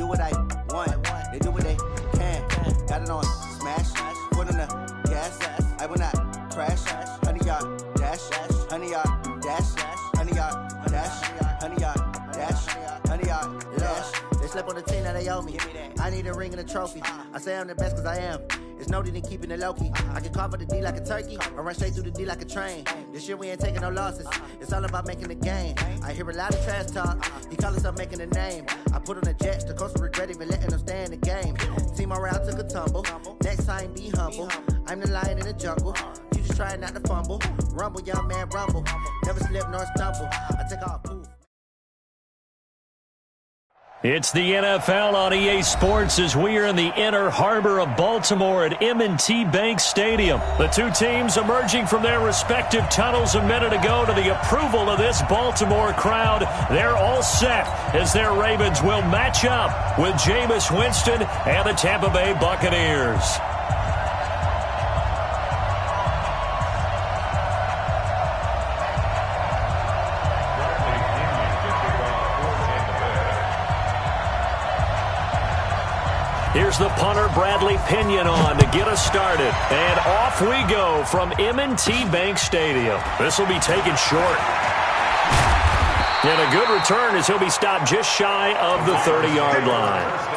do what I want. They do what they can. Got it on smash. Foot on the gas. I will not crash. 100-yard dash. 100-yard dash. 100-yard dash. 100-yard dash. 100-yard dash. They slept on the team that they owe me. I need a ring and a trophy. I say I'm the best cause I am. It's noted in keeping it low-key. I can carve up the D like a turkey or run straight through the D like a train. This year we ain't taking no losses. It's all about making the game. I hear a lot of trash talk. He call himself making a name. I put on the Jets. The coach will regret even letting them stay in the game. Team morale took a tumble. Next time be humble. I'm the lion in the jungle. You just trying not to fumble. Rumble, young man, rumble. Never slip nor stumble. I take off, poof. It's the NFL on EA Sports as we are in the inner harbor of Baltimore at M&T Bank Stadium. The two teams emerging from their respective tunnels a minute ago to the approval of this Baltimore crowd. They're all set as their Ravens will match up with Jameis Winston and the Tampa Bay Buccaneers. Here's the punter, Bradley Pinion, on to get us started. And off we go from M&T Bank Stadium. This will be taken short. And a good return as he'll be stopped just shy of the 30-yard line.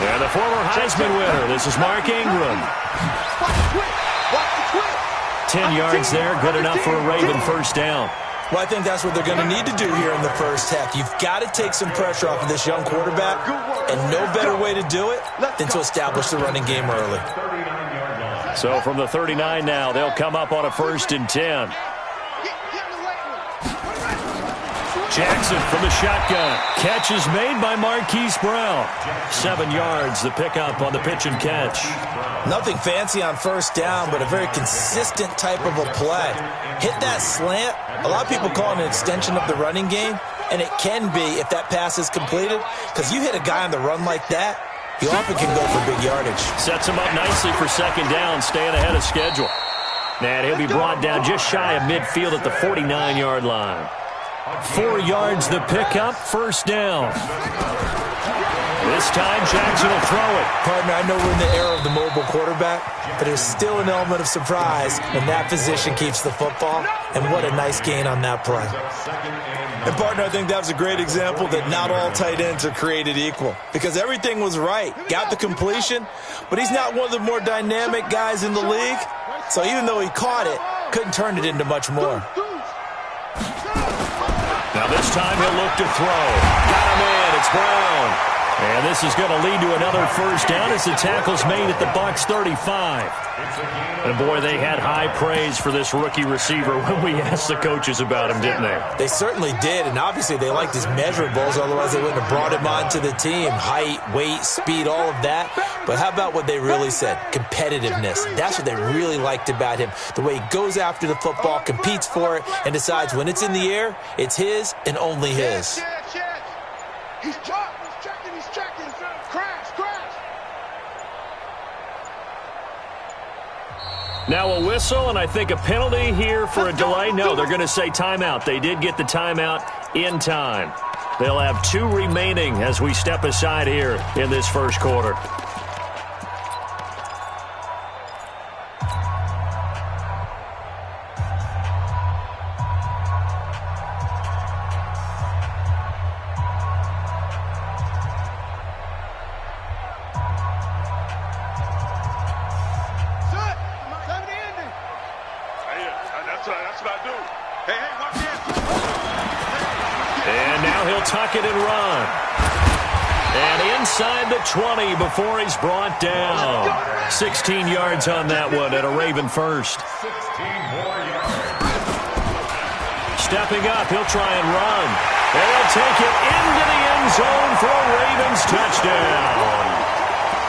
And the former Heisman winner, this is Mark Ingram. 10 yards there, good enough for a Raven first down. Well, I think that's what they're going to need to do here in the first half. You've got to take some pressure off of this young quarterback, and no better way to do it than to establish the running game early. So from the 39 now, they'll come up on a 1st and 10. Jackson from the shotgun. Catch is made by Marquise Brown. 7 yards, the pickup on the pitch and catch. Nothing fancy on first down, but a very consistent type of a play. Hit that slant. A lot of people call it an extension of the running game, and it can be if that pass is completed, because you hit a guy on the run like that, he often can go for big yardage. Sets him up nicely for second down, staying ahead of schedule. And he'll be brought down just shy of midfield at the 49-yard line. 4 yards the pickup, first down. This time Jackson will throw it. Partner, I know we're in the era of the mobile quarterback, but there's still an element of surprise when that position keeps the football, and what a nice gain on that play. And partner, I think that was a great example that not all tight ends are created equal, because everything was right. Got the completion, but he's not one of the more dynamic guys in the league, so even though he caught it, couldn't turn it into much more. Now this time he'll look to throw. Got him in. It's Brown. And this is going to lead to another first down as the tackle's made at the Bucs 35. And boy, they had high praise for this rookie receiver when we asked the coaches about him, didn't they? They certainly did, and obviously they liked his measurables, otherwise they wouldn't have brought him onto the team. Height, weight, speed, all of that. But how about what they really said? Competitiveness. That's what they really liked about him. The way he goes after the football, competes for it, and decides when it's in the air, it's his and only his. He's dropped. He's checking. Crash. Now a whistle, and I think a penalty here for a delay. No, they're going to say timeout. They did get the timeout in time. They'll have 2 remaining as we step aside here in this first quarter. Tuck it and run. And inside the 20 before he's brought down. 16 yards on that one and a Raven first. Stepping up, he'll try and run. And he'll take it into the end zone for a Ravens touchdown.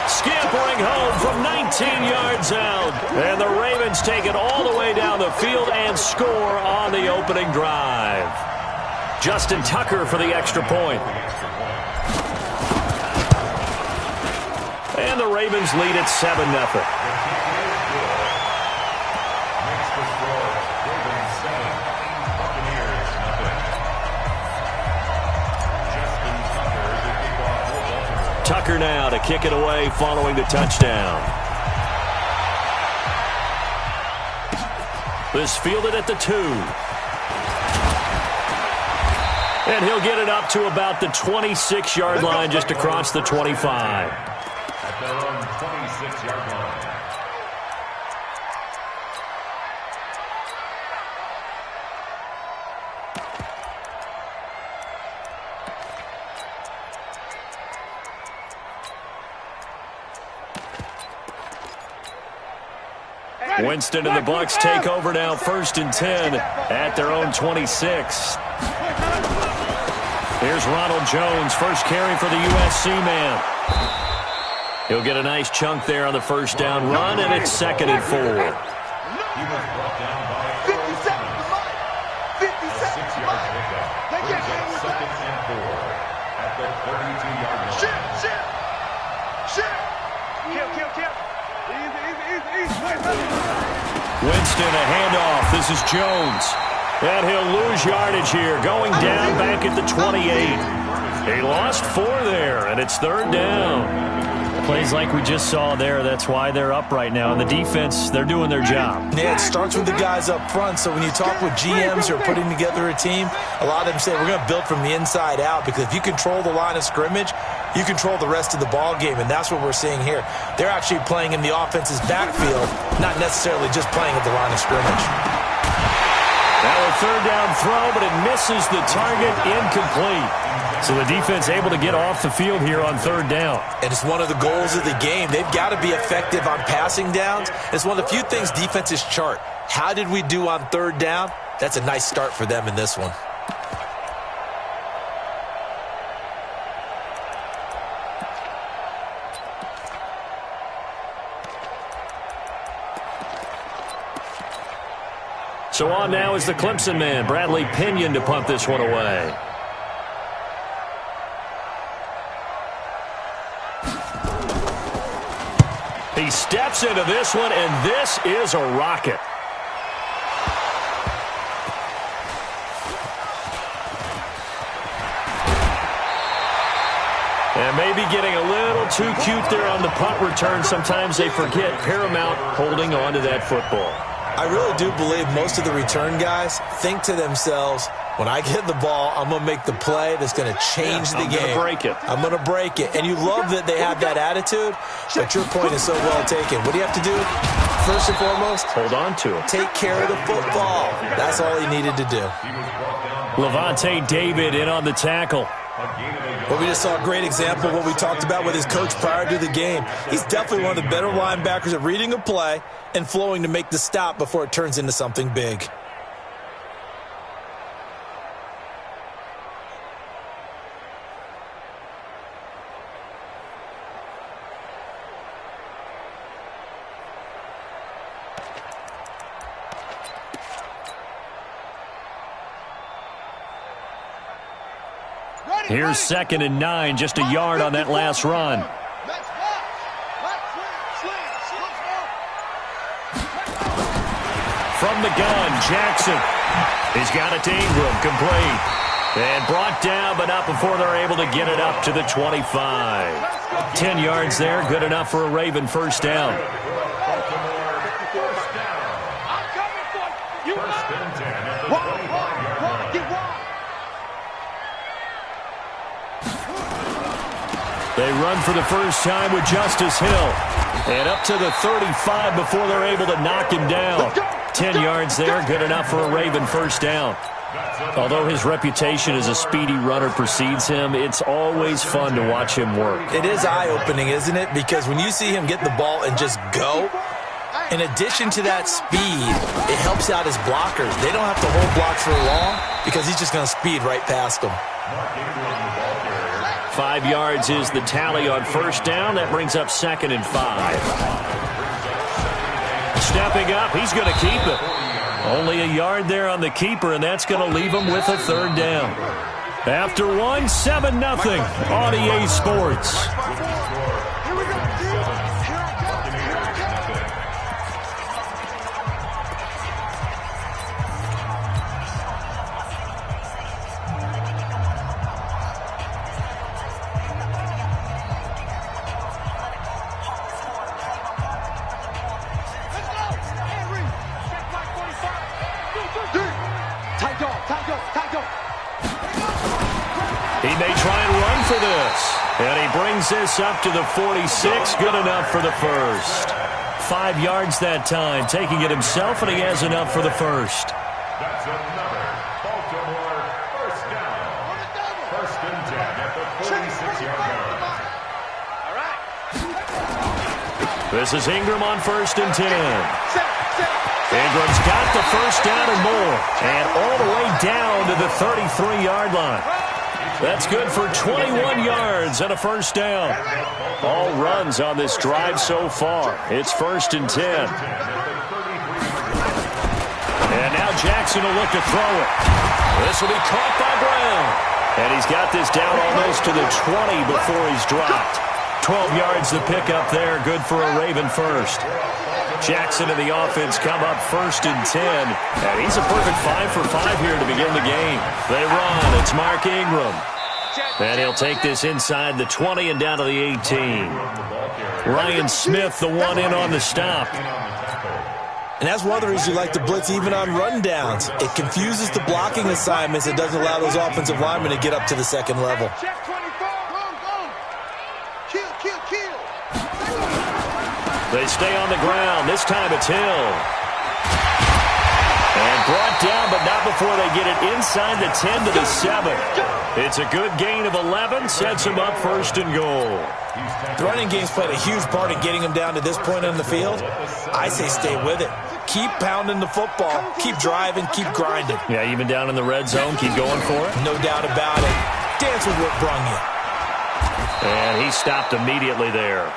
Scampering home from 19 yards out. And the Ravens take it all the way down the field and score on the opening drive. Justin Tucker for the extra point. And the Ravens lead at 7-0. Tucker now to kick it away following the touchdown. This fielded at the 2. And he'll get it up to about the 26-yard line, just across the 25. At their own 26-yard line. Winston and the Bucs take over now, 1st and 10 at their own 26. Here's Ronald Jones, first carry for the USC man. He'll get a nice chunk there on the first down run, and it's 2nd and 4. He was brought down by 6-yard pickup. Brings up 2nd and 4 at the 32-yard line. Kill. Winston, a handoff. This is Jones. And he'll lose yardage here, going down back at the 28. He lost 4 there, and it's 3rd down. Plays like we just saw there, that's why they're up right now. And the defense, they're doing their job. Yeah, it starts with the guys up front. So when you talk with GMs who are putting together a team, a lot of them say we're going to build from the inside out, because if you control the line of scrimmage, you control the rest of the ball game, and that's what we're seeing here. They're actually playing in the offense's backfield, not necessarily just playing at the line of scrimmage. Now a 3rd down throw, but it misses the target, incomplete. So the defense able to get off the field here on 3rd down. And it's one of the goals of the game. They've got to be effective on passing downs. It's one of the few things defenses chart. How did we do on 3rd down? That's a nice start for them in this one. So on now is the Clemson man, Bradley Pinion, to punt this one away. He steps into this one, and this is a rocket. And maybe getting a little too cute there on the punt return. Sometimes they forget paramount holding on to that football. I really do believe most of the return guys think to themselves, when I get the ball, I'm going to make the play that's going to change the game. I'm going to break it. I'm going to break it. And you love that they have that attitude, but your point is so well taken. What do you have to do? First and foremost, hold on to it. Take care of the football. That's all he needed to do. Levante David in on the tackle. Well, we just saw a great example of what we talked about with his coach prior to the game. He's definitely one of the better linebackers at reading a play and flowing to make the stop before it turns into something big. Here's 2nd and 9, just a yard on that last run. From the gun, Jackson. He's got it to Ingram, complete. And brought down, but not before they're able to get it up to the 25. 10 yards there, good enough for a Raven first down. They run for the first time with Justice Hill. And up to the 35 before they're able to knock him down. 10 yards there, good enough for a Raven first down. Although his reputation as a speedy runner precedes him, it's always fun to watch him work. It is eye-opening, isn't it? Because when you see him get the ball and just go, in addition to that speed, it helps out his blockers. They don't have to hold blocks for long because he's just going to speed right past them. 5 yards is the tally on first down. That brings up 2nd and 5. Stepping up, he's going to keep it. Only a yard there on the keeper, and that's going to leave him with a third down. After one, 7-0 on EA Sports. He may try and run for this. And he brings this up to the 46. Good enough for the first. 5 yards that time, taking it himself, and he has enough for the first. That's another Baltimore first down. First and 10 at the 46-yard line. All right. This is Ingram on first and 10. Ingram's got the first down and more. And all the way down to the 33-yard line. That's good for 21 yards and a first down. All runs on this drive so far. It's first and 10. And now Jackson will look to throw it. This will be caught by Brown. And he's got this down almost to the 20 before he's dropped. 12 yards to pick up there. Good for a Raven first. Jackson and the offense come up first and 10. And he's a perfect 5 for 5 here to begin the game. They run. It's Mark Ingram. And he'll take this inside the 20 and down to the 18. Ryan Smith, the one in on the stop. And that's one of the reasons you like to blitz even on rundowns. It confuses the blocking assignments. It doesn't allow those offensive linemen to get up to the second level. Check 24. Go. Kill. They stay on the ground. This time it's Hill. And brought down, but not before they get it inside the 10 to the 7. It's a good gain of 11. Sets him up first and goal. The running game's played a huge part in getting him down to this point on the field. I say stay with it. Keep pounding the football. Keep driving. Keep grinding. Yeah, even down in the red zone, keep going for it. No doubt about it. Dance with what brung you. And he stopped immediately there.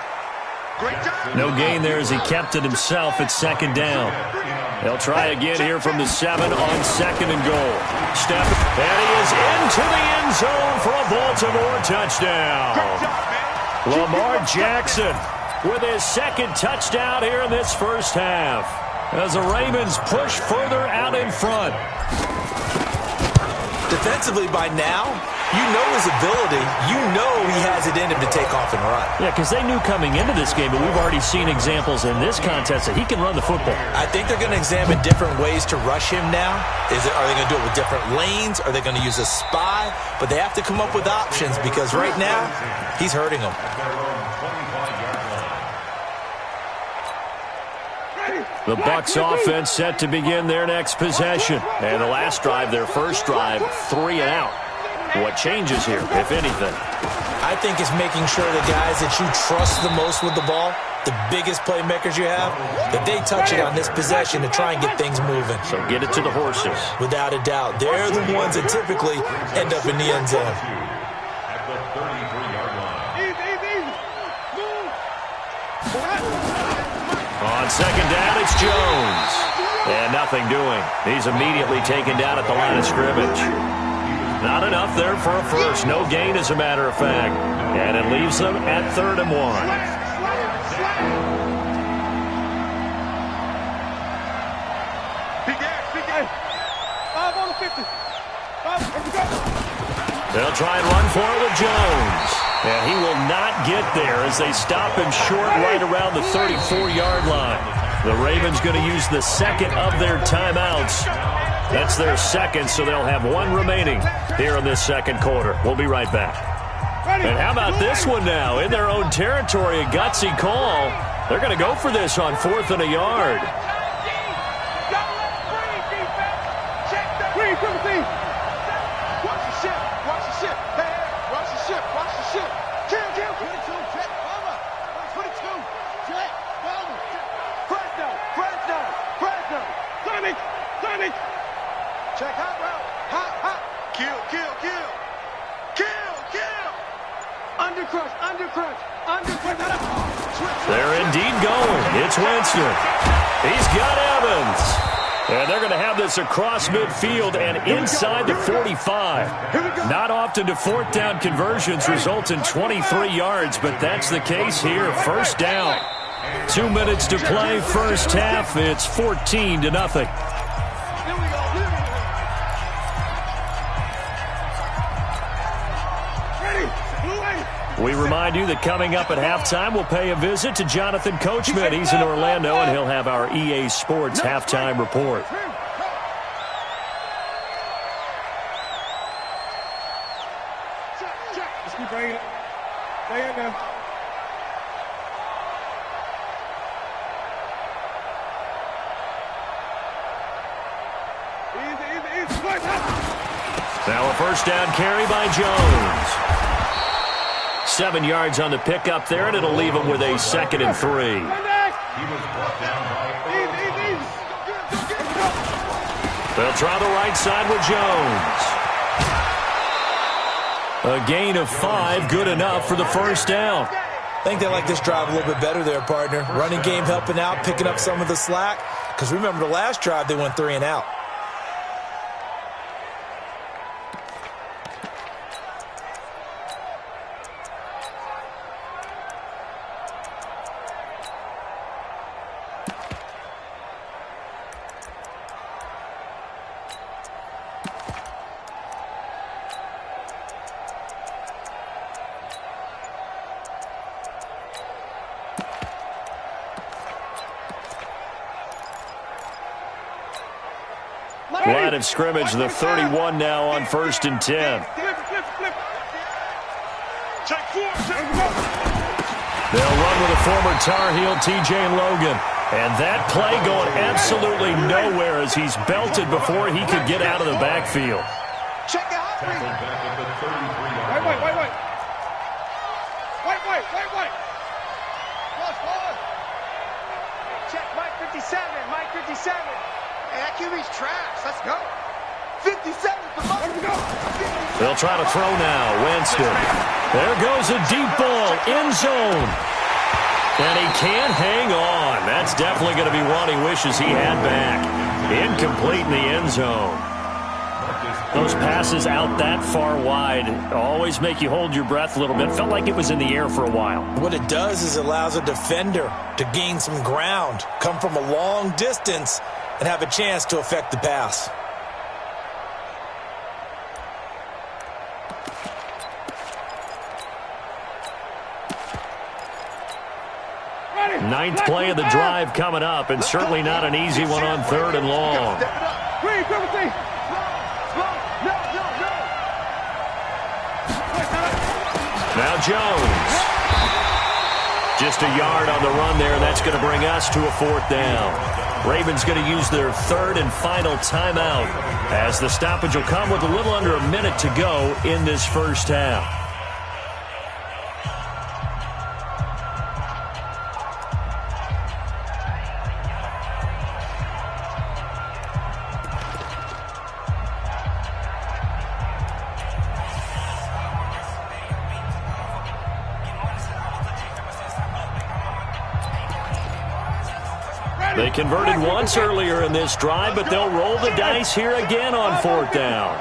No gain there as he kept it himself at second down. They'll try again here from the 7 on second and goal. Step, and he is into the end zone for a Baltimore touchdown. Lamar Jackson with his second touchdown here in this first half. As the Ravens push further out in front. Defensively by now, you know his ability. You know he has it in him to take off and run. Yeah, because they knew coming into this game, but we've already seen examples in this contest that he can run the football. I think they're going to examine different ways to rush him now. Are they going to do it with different lanes? Are they going to use a spy? But they have to come up with options because right now, he's hurting them. The Bucs offense set to begin their next possession. And the last drive, their first drive, 3 and out. What changes here, if anything? I think it's making sure the guys that you trust the most with the ball, the biggest playmakers you have, that they touch it on this possession to try and get things moving. So get it to the horses. Without a doubt. They're the ones that typically end up in the end zone. At the 33-yard line. On second down, it's Jones. And nothing doing. He's immediately taken down at the line of scrimmage. Not enough there for a first. No gain, as a matter of fact. And it leaves them at 3rd and 1. They'll try and run for it with Jones. And he will not get there as they stop him short right around the 34-yard line. The Ravens going to use the second of their timeouts. That's their second, so they'll have 1 remaining here in this second quarter. We'll be right back. And how about this one now? In their own territory, a gutsy call. They're going to go for this on 4th and a yard. Check hot route. Hot. Kill. Undercrush. They're indeed going. It's Winston. He's got Evans. And they're going to run this across midfield and inside the 45. Not often do fourth down conversions result in 23 yards, but that's the case here. First down. 2 minutes to play, first half. It's 14-0. We remind you that coming up at halftime, we'll pay a visit to Jonathan Coachman. He's in Orlando, and he'll have our EA Sports halftime report. Just keep bringing it. Stay in there. Easy. Now a first down carry by Jones. 7 yards on the pickup there, and it'll leave him with a 2nd and 3. He was brought down by They'll try the right side with Jones. A gain of 5, good enough for the first down. I think they like this drive a little bit better there, partner. Running game helping out, picking up some of the slack. Because remember the last drive, they went 3 and out. Line of scrimmage, the 31 now on 1st and 10. They'll run with a former Tar Heel, TJ Logan. And that play going absolutely nowhere as he's belted before he could get out of the backfield. Check out. back at the 33-yard Wait. line. Wait. Lost. Check Mike 57. Hey, that QB's trash. Let's go. 57 for They'll try to throw now. Winston. There goes a deep ball. End zone. And he can't hang on. That's definitely going to be one he wishes he had back. Incomplete in the end zone. Those passes out that far wide always make you hold your breath a little bit. Felt like it was in the air for a while. What it does is it allows a defender to gain some ground, come from a long distance, and have a chance to affect the pass. Ninth play of the drive coming up, and certainly not an easy one on 3rd and long. Now Jones. Just a yard on the run there, and that's going to bring us to a 4th down. Ravens going to use their 3rd and final timeout as the stoppage will come with a little under a minute to go in this first half. They converted once earlier in this drive, but they'll roll the dice here again on 4th down.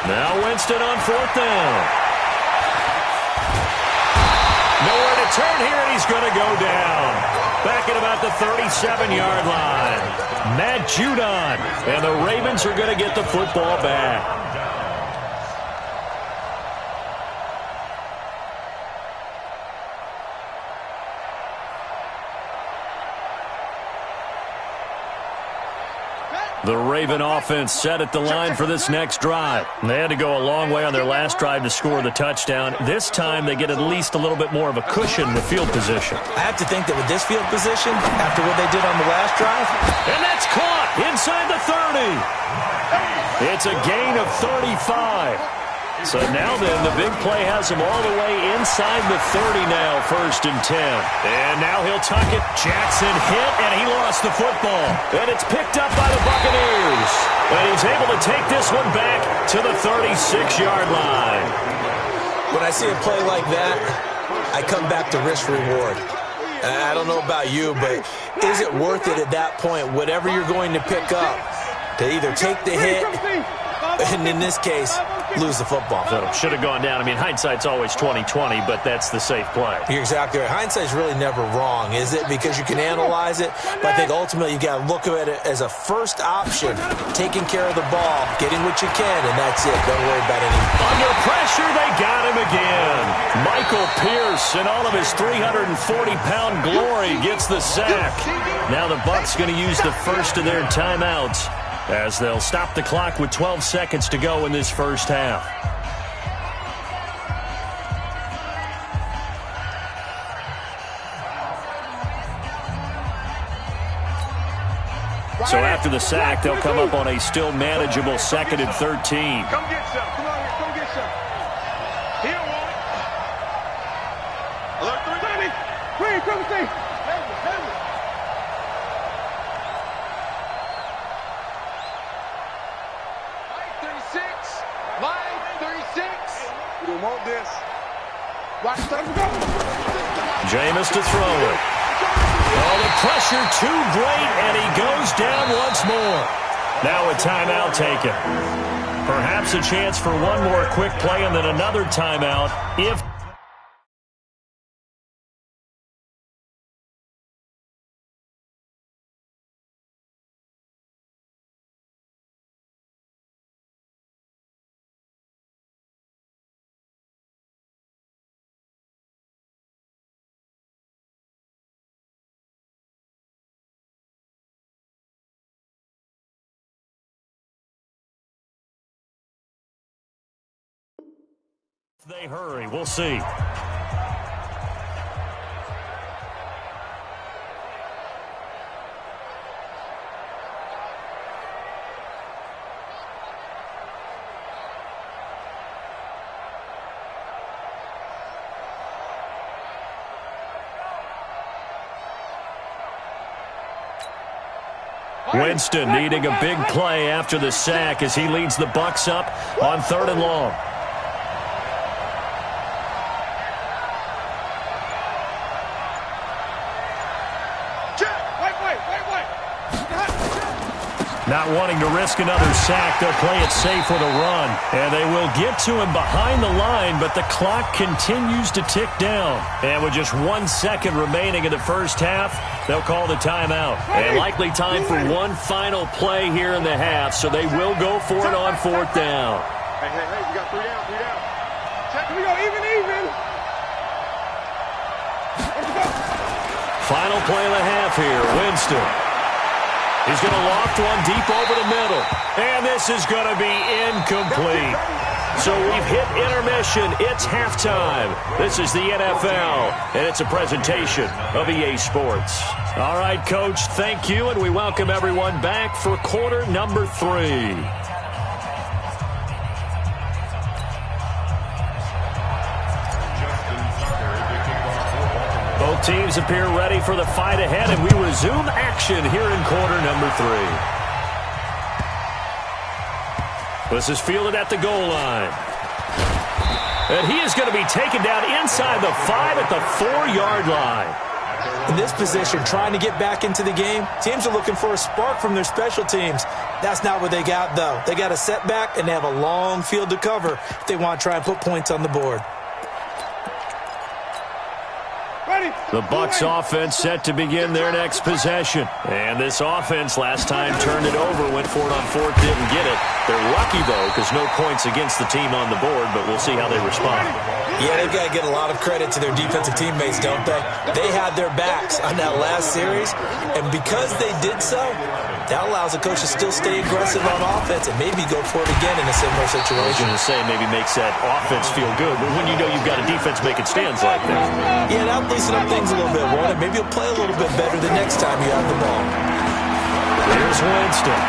Now Winston on 4th down. Nowhere to turn here, and he's going to go down. Back at about the 37-yard line. Matt Judon. And the Ravens are going to get the football back. The Raven offense set at the line for this next drive. They had to go a long way on their last drive to score the touchdown. This time they get at least a little bit more of a cushion with field position. I have to think that with this field position, after what they did on the last drive. And that's caught inside the 30. It's a gain of 35. So now then, the big play has him all the way inside the 30 now, 1st and 10. And now he'll tuck it. Jackson hit, and he lost the football. And it's picked up by the Buccaneers. And he's able to take this one back to the 36-yard line. When I see a play like that, I come back to risk-reward. I don't know about you, but is it worth it at that point, whatever you're going to pick up, to either take the hit, and in this case, lose the football? So should have gone down. I mean, hindsight's always 20/20, but that's the safe play. You're exactly right. Hindsight's really never wrong, is it? Because you can analyze it, but I think ultimately you got to look at it as a first option, taking care of the ball, getting what you can, and that's it. Don't worry about anything. Under pressure, they got him again. Michael Pierce, in all of his 340-pound glory, gets the sack. Now the Bucs going to use the first of their timeouts, as they'll stop the clock with 12 seconds to go in this first half. So after the sack, they'll come up on a still manageable 2nd and 13. Come get some. Come on here. Come get some. He don't want it. Alert 3. Sammy. Green, come see. Henry. Line 36. We don't want this. Watch the go. Jameis to throw it. Oh, the pressure too great, and he goes down once more. Now a timeout taken. Perhaps a chance for one more quick play and then another timeout if... They hurry. We'll see. Winston needing a big play after the sack as he leads the Bucs up on 3rd and long. Not wanting to risk another sack, they'll play it safe with a run. And they will get to him behind the line, but the clock continues to tick down. And with just 1 second remaining in the first half, they'll call the timeout. And likely time for one final play here in the half, so they will go for it on 4th down. Hey, we got 3 down. Check, we go, even. Let's go. Final play of the half here, Winston. He's going to loft one deep over the middle. And this is going to be incomplete. So we've hit intermission. It's halftime. This is the NFL, and it's a presentation of EA Sports. All right, Coach, thank you, and we welcome everyone back for quarter number 3. Both teams appear ready for the fight ahead, and we resume action here in quarter number 3. This is fielded at the goal line. And he is going to be taken down inside the 5 at the 4-yard line. In this position, trying to get back into the game, teams are looking for a spark from their special teams. That's not what they got, though. They got a setback, and they have a long field to cover if they want to try and put points on the board. The Bucs offense set to begin their next possession. And this offense last time turned it over, went for it on 4th, didn't get it. They're lucky, though, because no points against the team on the board, but we'll see how they respond. Yeah, they've got to get a lot of credit to their defensive teammates, don't they? They had their backs on that last series, and because they did so, that allows the coach to still stay aggressive on offense and maybe go for it again in a similar situation. I was going to say maybe makes that offense feel good, but when you know you've got a defense making stands like that. Yeah, that'll loosen up things a little bit, won't it? Maybe you'll play a little bit better the next time you have the ball. Here's Winston.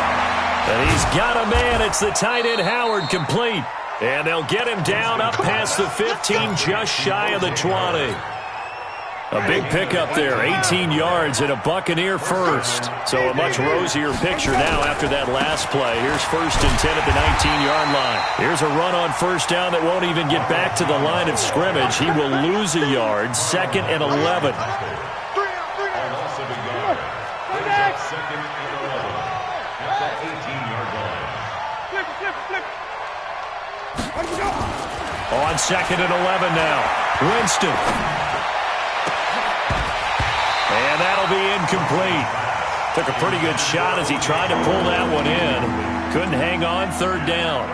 And he's got a man. It's the tight end Howard, complete. And they'll get him down up past the 15, just shy of the 20. A big pickup there, 18 yards and a Buccaneer first. So a much rosier picture now after that last play. Here's 1st and 10 at the 19-yard line. Here's a run on 1st down that won't even get back to the line of scrimmage. He will lose a yard, 2nd and 11. On 2nd and 11 now. Winston. And that'll be incomplete. Took a pretty good shot as he tried to pull that one in. Couldn't hang on 3rd down.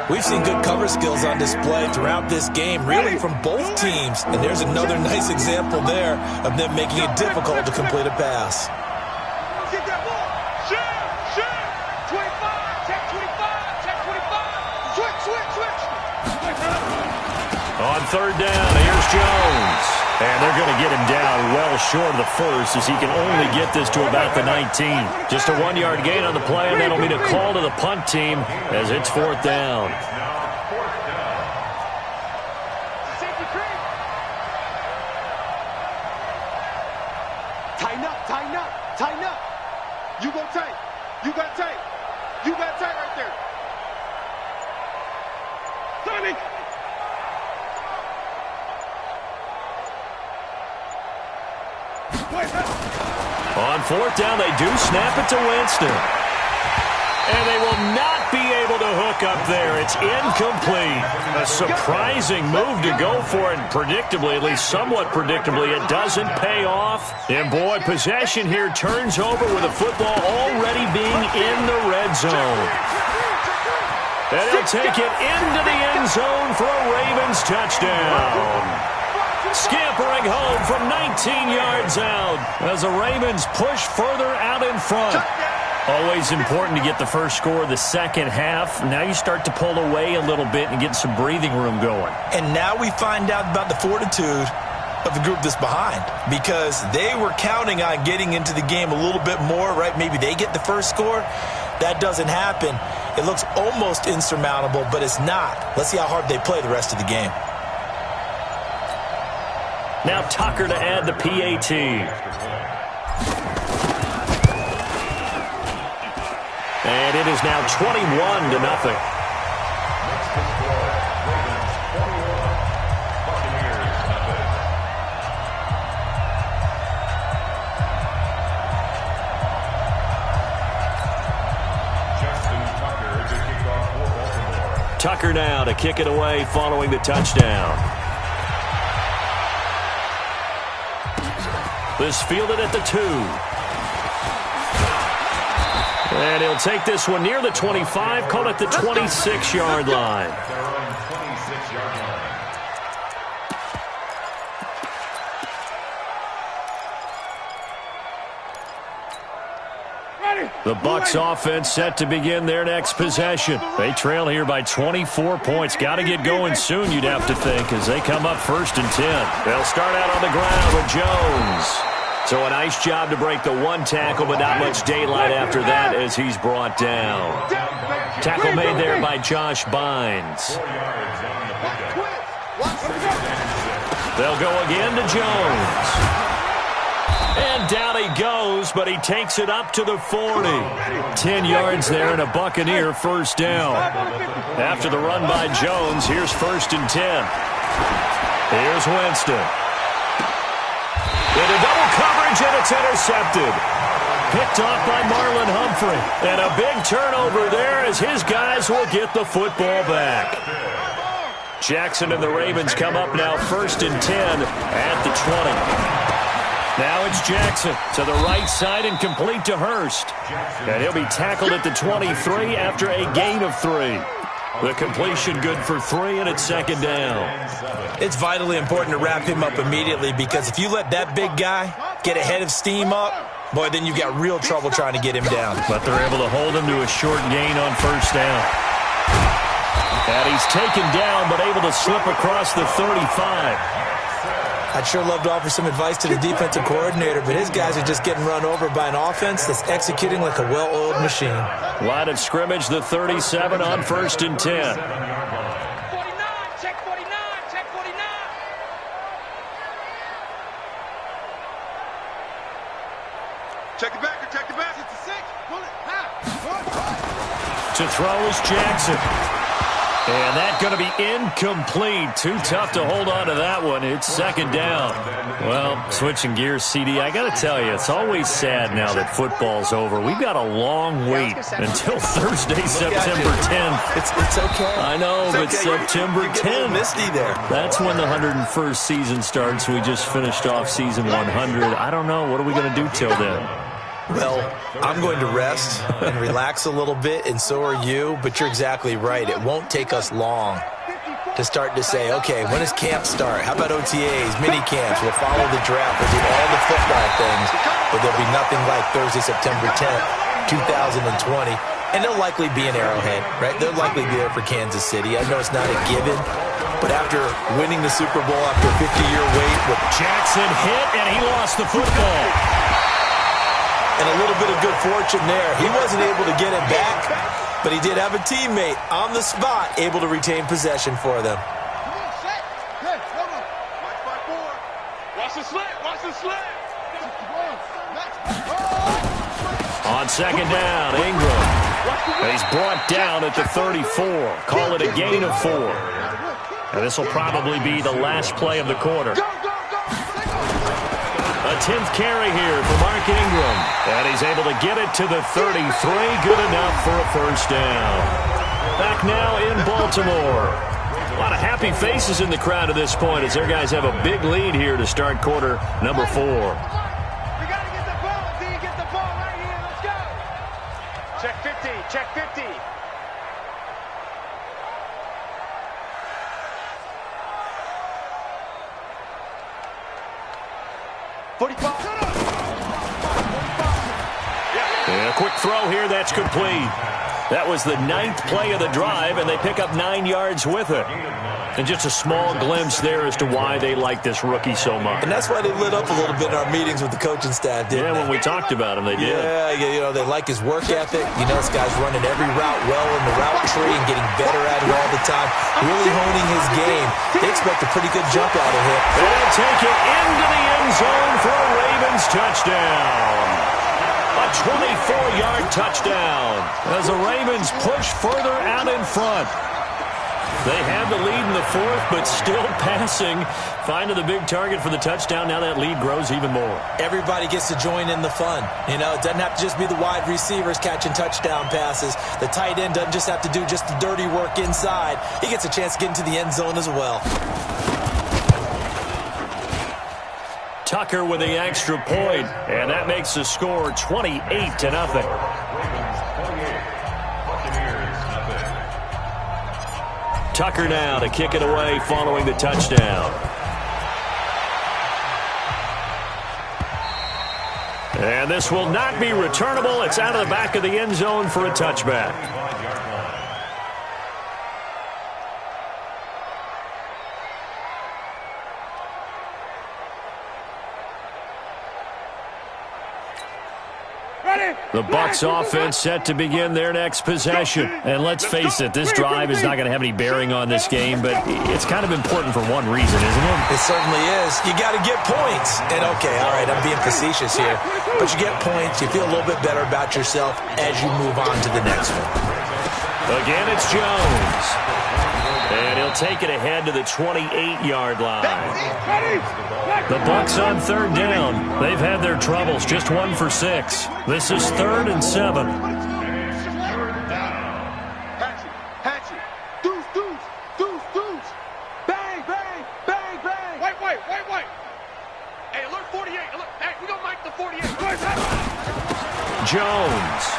We've seen good cover skills on display throughout this game, really from both teams. And there's another nice example there of them making it difficult to complete a pass. Get that ball. Share. 25. Check 25. Check 25. Switch. On 3rd down, here's Jones. And they're going to get him down well short of the first as he can only get this to about the 19. Just a 1-yard gain on the play, and that'll mean a call to the punt team as it's 4th down. Tighten up. You go tight. You got tight right there. Timing. On 4th down, they do snap it to Winston. And they will not be able to hook up there. It's incomplete. A surprising move to go for it. Predictably, at least somewhat predictably, it doesn't pay off. And boy, possession here turns over with the football already being in the red zone. And he'll take it into the end zone for a Ravens touchdown. Scampering home from 19 yards out as the Ravens push further out in front. Always important to get the first score of the second half. Now you start to pull away a little bit and get some breathing room going. And now we find out about the fortitude of the group that's behind, because they were counting on getting into the game a little bit more, right? Maybe they get the first score. That doesn't happen. It looks almost insurmountable, but it's not. Let's see how hard they play the rest of the game. Now Tucker to add the PAT. And it is now 21-0. Tucker now to kick it away following the touchdown. This fielded at the 2. And he'll take this one near the 25, call it the 26-yard line. The Bucs offense set to begin their next possession. They trail here by 24 points. Got to get going soon, you'd have to think, as they come up 1st and 10. They'll start out on the ground with Jones. So a nice job to break the one tackle, but not much daylight after that as he's brought down. Tackle made there by Josh Bynes. They'll go again to Jones. And down he goes, but he takes it up to the 40. 10 yards there and a Buccaneer first down. After the run by Jones, here's 1st and 10. Here's Winston. Into double coverage, and it's intercepted. Picked off by Marlon Humphrey. And a big turnover there as his guys will get the football back. Jackson and the Ravens come up now 1st and 10 at the 20. Now it's Jackson to the right side and complete to Hurst. And he'll be tackled at the 23 after a gain of 3. The completion good for 3, and it's 2nd down. It's vitally important to wrap him up immediately, because if you let that big guy get a head of steam up, boy, then you've got real trouble trying to get him down. But they're able to hold him to a short gain on 1st down. And he's taken down, but able to slip across the 35. I'd sure love to offer some advice to the defensive coordinator, but his guys are just getting run over by an offense that's executing like a well-oiled machine. Line of scrimmage, the 37 on 1st and 10. 49, check 49, check 49. Check it back. Check it back. It's a 6. Pull it. To throw is Jackson. And that's going to be incomplete. Too tough to hold on to that one. It's second down. Well, switching gears, CD, I got to tell you, it's always sad now that football's over. We've got a long wait until Thursday, September 10th. It's okay. I know, but September 10th. Misty there. That's when the 101st season starts. We just finished off season 100. I don't know. What are we going to do till then? Well, I'm going to rest and relax a little bit, and so are you, but you're exactly right. It won't take us long to start to say, okay, when does camp start? How about OTAs, mini camps? We'll follow the draft. We'll do all the football things, but there'll be nothing like Thursday, September 10th, 2020, and they'll likely be in Arrowhead, right? They'll likely be there for Kansas City. I know it's not a given, but after winning the Super Bowl after a 50-year wait with Jackson hit, and he lost the football. And a little bit of good fortune there. He wasn't able to get it back, but he did have a teammate on the spot able to retain possession for them. Watch the slant. Watch the slant. On second down, Ingram. He's brought down at the 34. Call it a gain of 4. And this will probably be the last play of the quarter. A 10th carry here for Mark Ingram. And he's able to get it to the 33. Good enough for a first down. Back now in Baltimore. A lot of happy faces in the crowd at this point as their guys have a big lead here to start quarter number 4. We got to get the ball. D, get the ball right here. Let's go. Check 50. Check 50. And a quick throw here, that's complete. That was the 9th play of the drive, and they pick up 9 yards with it. And just a small glimpse there as to why they like this rookie so much. And that's why they lit up a little bit in our meetings with the coaching staff, didn't they? When we talked about him, they did. Yeah, you know, they like his work ethic. You know, this guy's running every route well in the route tree and getting better at it all the time, really honing his game. They expect a pretty good jump out of him. They'll take it into the end zone for a Ravens touchdown. A 24-yard touchdown as the Ravens push further out in front. They have the lead in the 4th, but still passing. Finding the big target for the touchdown. Now that lead grows even more. Everybody gets to join in the fun. You know, it doesn't have to just be the wide receivers catching touchdown passes. The tight end doesn't just have to do just the dirty work inside. He gets a chance to get into the end zone as well. Tucker with the extra point, and that makes the score 28-0. Tucker now to kick it away following the touchdown. And this will not be returnable. It's out of the back of the end zone for a touchback. The Bucs offense set to begin their next possession. And let's face it, this drive is not going to have any bearing on this game, but it's kind of important for one reason, isn't it? It certainly is. You got to get points. And okay, all right, I'm being facetious here, but you get points, you feel a little bit better about yourself as you move on to the next one. Again, it's Jones. And he'll take it ahead to the 28-yard line. The Bucs on 3rd down. They've had their troubles, just 1 for 6. This is 3rd and 7. Hatchet. Deuce. Bang. White. Hey, alert 48. Alert. Hey, we don't like the 48. Jones.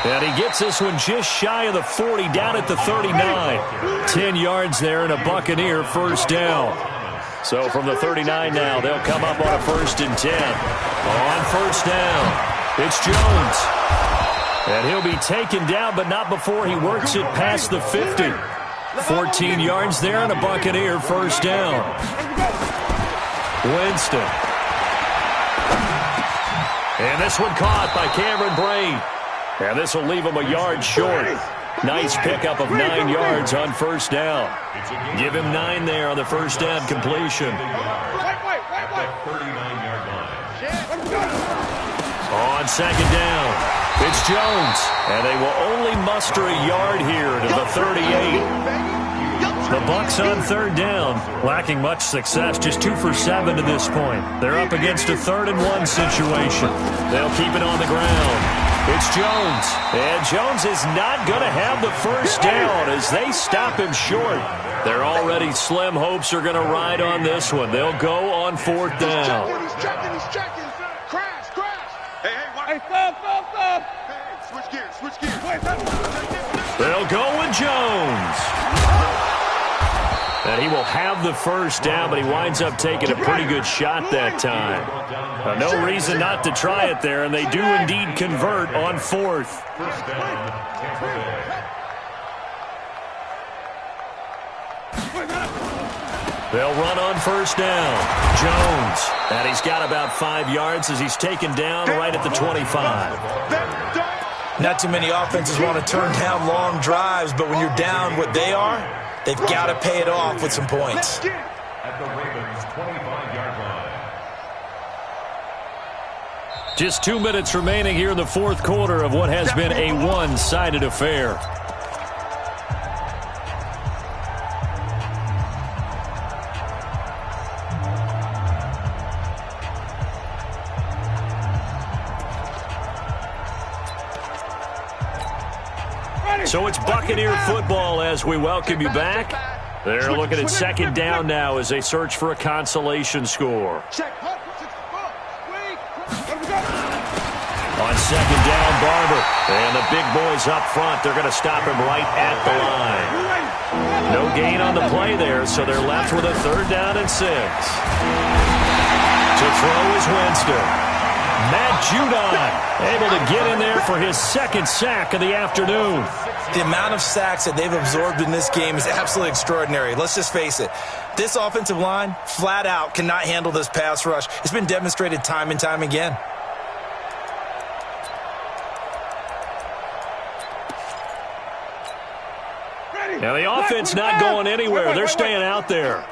And he gets this one just shy of the 40, down at the 39. 10 yards there and a Buccaneer first down. So from the 39 now, they'll come up on a 1st and 10. On 1st down, it's Jones. And he'll be taken down, but not before he works it past the 50. 14 yards there and a Buccaneer first down. Winston. And this one caught by Cameron Brate. And this will leave him a yard short. Nice pickup of 9 yards on 1st down. Give him 9 there on the 1st down completion. 39-yard line. On second down, it's Jones, and they will only muster a yard here to the 38. The Bucs on third down, lacking much success, just 2 for 7 to this point. They're up against a 3rd-and-1 situation. They'll keep it on the ground. It's Jones, and Jones is not going to have the first down as they stop him short. Their already slim hopes are going to ride on this one. They'll go on 4th down. He's checking. Crash. Hey, stop. Hey, switch gears. They'll go with Jones. And he will have the first down, but he winds up taking a pretty good shot that time. No reason not to try it there, and they do indeed convert on 4th. First down, Tampa Bay. They'll run on first down. Jones. And he's got about 5 yards as he's taken down right at the 25. Not too many offenses want to turn down long drives, but when you're down what they are, they've got to pay it off with some points. At the Ravens' 25-yard line. Just 2 minutes remaining here in the 4th quarter of what has been a one-sided affair. So it's Buccaneer football as we welcome you back. They're looking at second down now as they search for a consolation score. On second down, Barber. And the big boys up front, they're going to stop him right at the line. No gain on the play there, so they're left with a 3rd down and 6. To throw is Winston. Matt Judon able to get in there for his 2nd sack of the afternoon. The amount of sacks that they've absorbed in this game is absolutely extraordinary. Let's just face it. This offensive line, flat out, cannot handle this pass rush. It's been demonstrated time and time again. Now the offense not going anywhere. They're staying out there.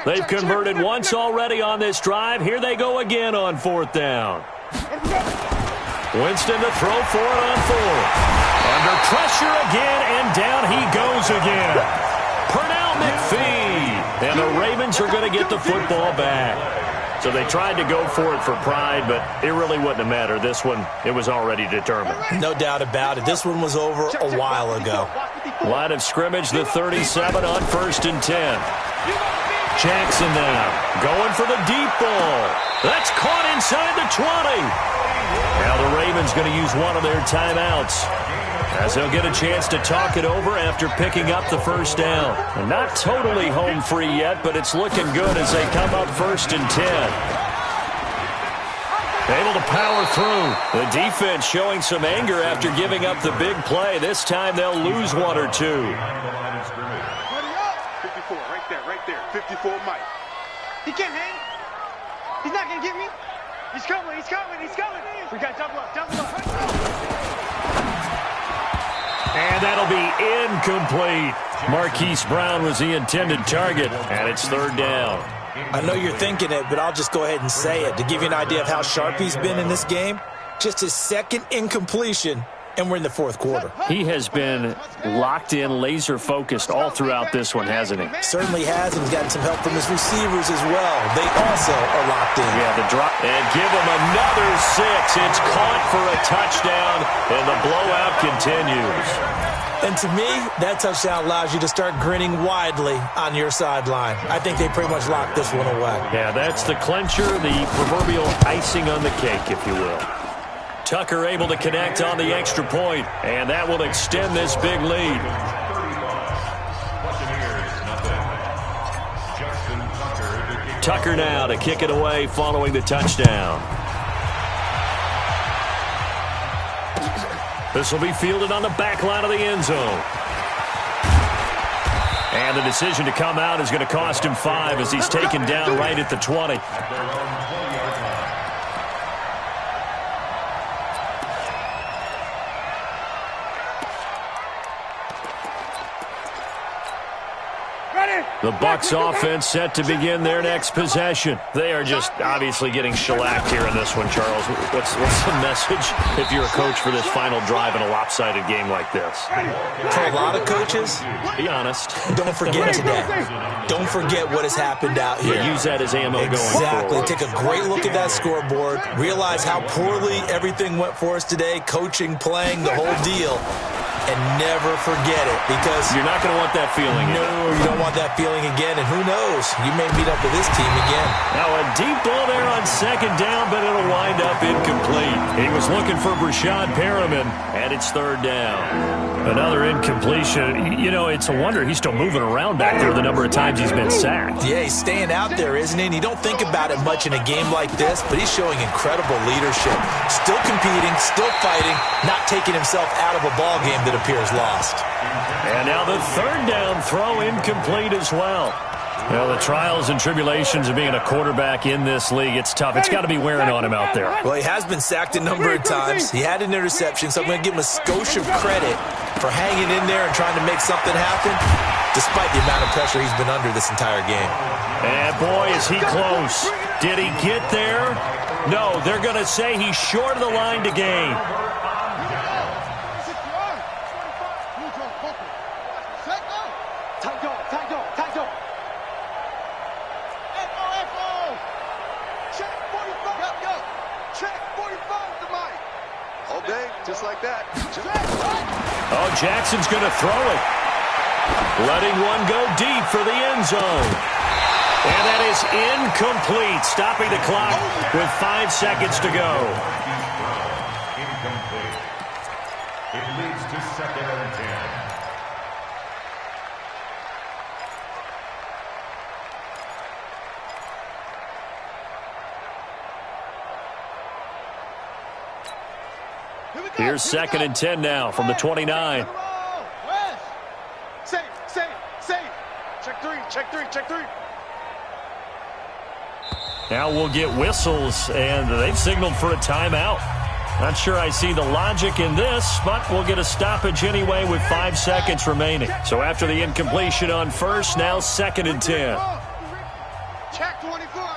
They've converted once already on this drive. Here they go again on 4th down. Winston to throw for it on 4th. Under pressure again, and down he goes again. Pernell McPhee. And the Ravens are going to get the football back. So they tried to go for it for pride, but it really wouldn't have mattered. This one, it was already determined. No doubt about it. This one was over a while ago. Line of scrimmage, the 37 on 1st and 10. Jackson now going for the deep ball. That's caught inside the 20. Now the Ravens going to use one of their timeouts as they'll get a chance to talk it over after picking up the first down. And not totally home free yet, but it's looking good as they come up 1st and 10. Able to power through. The defense showing some anger after giving up the big play. This time they'll lose 1 or 2. 54, right there. 54, Mike. He can't hang. He's not going to get me. He's coming. We got double up. And that'll be incomplete. Marquise Brown was the intended target, and it's 3rd down. I know you're thinking it, but I'll just go ahead and say it. To give you an idea of how sharp he's been in this game, just his 2nd incompletion, and we're in the 4th quarter. He has been locked in, laser-focused all throughout this one, hasn't he? Certainly has, and he's gotten some help from his receivers as well. They also are locked in. Yeah, the drop. And give him another 6. It's caught for a touchdown, and the blowout continues. And to me, that touchdown allows you to start grinning widely on your sideline. I think they pretty much locked this one away. Yeah, that's the clincher, the proverbial icing on the cake, if you will. Tucker able to connect on the extra point, and that will extend this big lead. Tucker now to kick it away following the touchdown. This will be fielded on the back line of the end zone. And the decision to come out is going to cost him 5 as he's taken down right at the 20. The Bucs offense set to begin their next possession. They are just obviously getting shellacked here in this one, Charles. What's the message if you're a coach for this final drive in a lopsided game like this? For a lot of coaches, be honest. Don't forget today. Don't forget what has happened out here. Use that as ammo going forward. Exactly. Take a great look at that scoreboard. Realize how poorly everything went for us today. Coaching, playing, the whole deal. And never forget it, because you're not going to want that feeling. No, you don't want that feeling again. And who knows? You may meet up with this team again. Now a deep ball there on second down, but it'll wind up incomplete. He was looking for Brashad Perriman, and it's third down. Another incompletion. You know, it's a wonder he's still moving around back there the number of times he's been sacked. Yeah, he's staying out there, isn't he? And you don't think about it much in a game like this, but he's showing incredible leadership. Still competing, still fighting, not taking himself out of a ball game that appears lost. And now the third down throw incomplete as well. Well, the trials and tribulations of being a quarterback in this league, it's tough. It's got to be wearing on him out there. Well, he has been sacked a number of times. He had an interception, so I'm going to give him a skosh of credit for hanging in there and trying to make something happen, despite the amount of pressure he's been under this entire game. And boy, is he close. Did he get there? No, they're going to say he's short of the line to gain. Just like that. Oh, Jackson's going to throw it. Letting one go deep for the end zone. And that is incomplete, stopping the clock with 5 seconds to go. Incomplete. It leads to 2nd and 10. Here's 2nd and 10 now from the 29. Safe. Check three. Now we'll get whistles, and they've signaled for a timeout. Not sure I see the logic in this, but we'll get a stoppage anyway with 5 seconds remaining. So after the incompletion on first, now 2nd and 10. Check 24.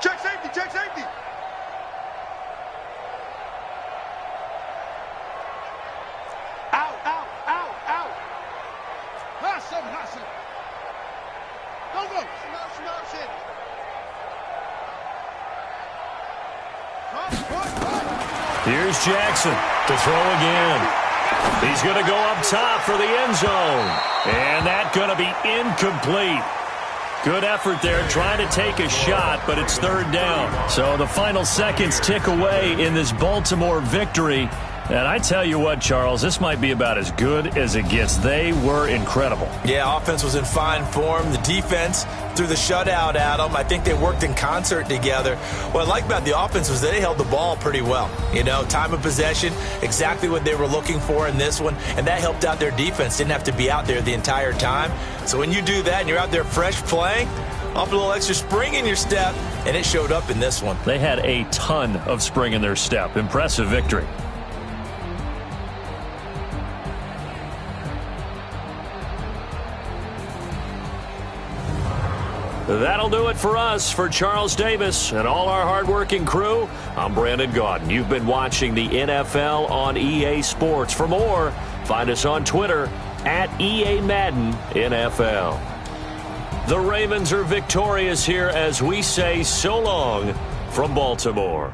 Check safety. Out. Hustle. Go. Motion. Here's Jackson to throw again. He's going to go up top for the end zone. And that's going to be incomplete. Good effort there, trying to take a shot, but it's third down. So the final seconds tick away in this Baltimore victory. And I tell you what, Charles, this might be about as good as it gets. They were incredible. Yeah, offense was in fine form. The defense threw the shutout at them. I think they worked in concert together. What I like about the offense was they held the ball pretty well. You know, time of possession, exactly what they were looking for in this one, and that helped out their defense. Didn't have to be out there the entire time. So when you do that and you're out there fresh playing, off a little extra spring in your step, and it showed up in this one. They had a ton of spring in their step. Impressive victory. That'll do it for us. For Charles Davis and all our hardworking crew, I'm Brandon Gaudin. You've been watching the NFL on EA Sports. For more, find us on Twitter at EA Madden NFL. The Ravens are victorious here as we say so long from Baltimore.